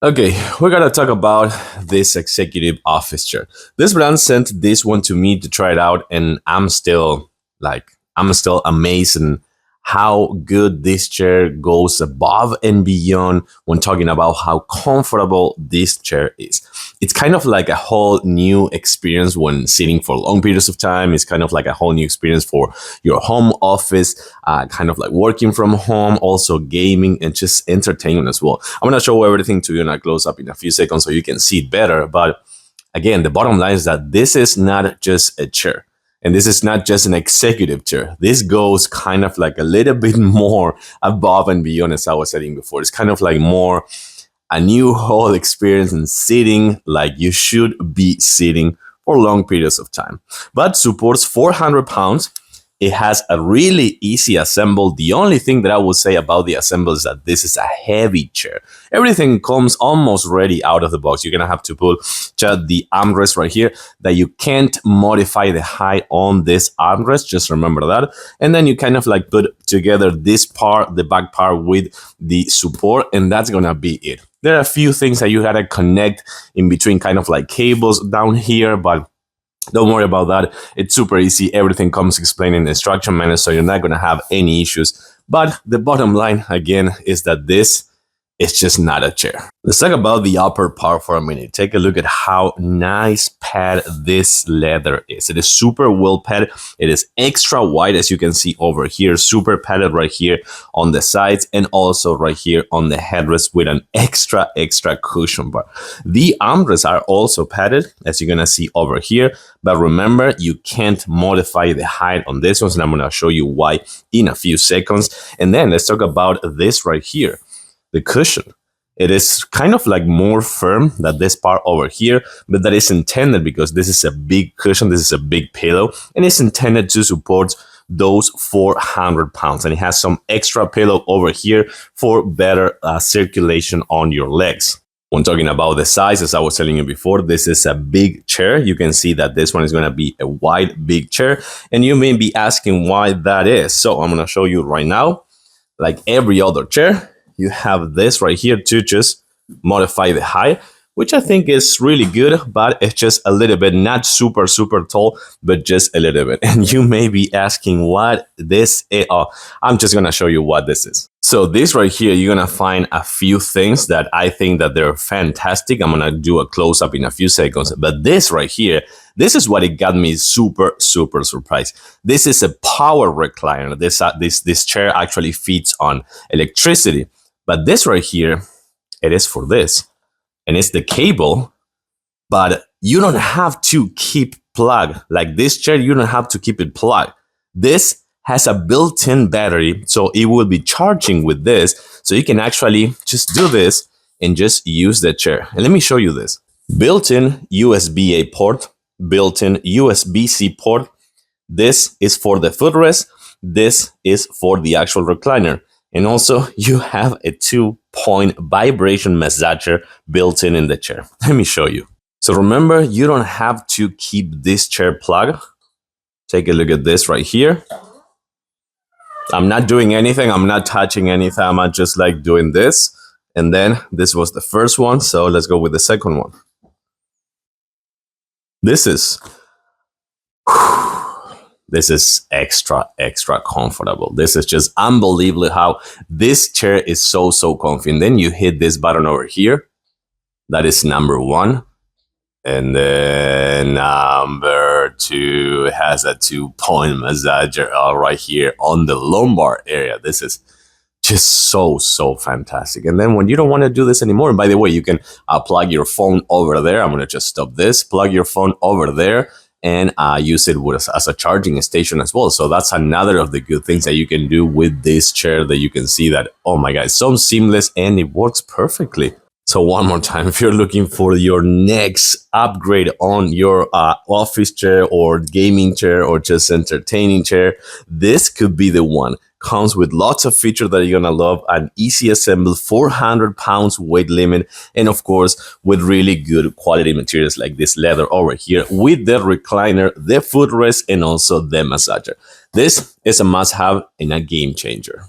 Okay, we're gonna talk about this executive office chair. This brand sent this one to me to try it out, and I'm still amazed in how good this chair goes above and beyond when talking about how comfortable this chair is. It's kind of like a whole new experience when sitting for long periods of time. It's kind of like a whole new experience for your home office, kind of like working from home, also gaming and just entertainment as well. I'm gonna show everything to you in a close up in a few seconds so you can see it better. But again, the bottom line is that this is not just a chair. And this is not just an executive chair. This goes kind of like a little bit more above and beyond, as I was saying before. It's kind of like more a new whole experience in sitting like you should be sitting for long periods of time. But supports 400 pounds. It has a really easy assemble. The only thing that I will say about the assemble is that this is a heavy chair. Everything comes almost ready out of the box. You're gonna have to pull just the armrest right here, that you can't modify the height on this armrest. Just remember that. And then you kind of like put together this part, the back part, with the support, and that's gonna be it. There are a few things that you gotta connect in between, kind of like cables down here, but don't worry about that. It's super easy. Everything comes explained in the instruction manual, so you're not going to have any issues. But the bottom line, again, is that this is just not a chair. Let's talk about the upper part for a minute. Take a look at how nice padded this leather is. It is super well padded. It is extra wide, as you can see over here. Super padded right here on the sides and also right here on the headrest with an extra cushion bar. The armrests are also padded, as you're gonna see over here. But remember, you can't modify the height on this one, and I'm gonna show you why in a few seconds. And then let's talk about this right here. The cushion. It is kind of like more firm than this part over here, but that is intended because this is a big cushion, this is a big pillow, and it's intended to support those 400 pounds. And it has some extra pillow over here for better circulation on your legs. When talking about the size, as I was telling you before, this is a big chair. You can see that this one is going to be a wide, big chair, and you may be asking why that is. So I'm going to show you right now. Like every other chair, you have this right here to just modify the height, which I think is really good, but it's just a little bit, not super tall, but just a little bit. And you may be asking what this is. Oh, I'm just gonna show you what this is. So this right here, you're gonna find a few things that I think that they're fantastic. I'm gonna do a close up in a few seconds, but this right here, this is what it got me super surprised. This is a power recliner. This chair actually feeds on electricity. But this right here, it is for this. And it's the cable, but you don't have to keep plugged. Like this chair, you don't have to keep it plugged. This has a built-in battery, so it will be charging with this. So you can actually just do this and just use the chair. And let me show you this. Built-in USB-A port, built-in USB-C port. This is for the footrest. This is for the actual recliner. And also, you have a 2-point vibration massager built in the chair. Let me show you. So remember, you don't have to keep this chair plugged. Take a look at this right here. I'm not doing anything. I'm not touching anything. I'm not just like doing this. And then this was the first one. So let's go with the second one. This is extra comfortable. This is just unbelievable how this chair is so comfy. And then you hit this button over here. That is number 1. And then number 2 has a 2-point massager right here on the lumbar area. This is just so fantastic. And then when you don't want to do this anymore, and by the way, you can plug your phone over there. I'm going to just stop this, plug your phone over there, and use it as a charging station as well. So that's another of the good things that you can do with this chair, that you can see that, oh my God, it's so seamless and it works perfectly. So one more time, if you're looking for your next upgrade on your office chair or gaming chair or just entertaining chair, this could be the one. Comes with lots of features that you're gonna love, an easy assemble, 400 pounds weight limit, and of course with really good quality materials like this leather over here, with the recliner, the footrest, and also the massager. This is a must-have and a game changer.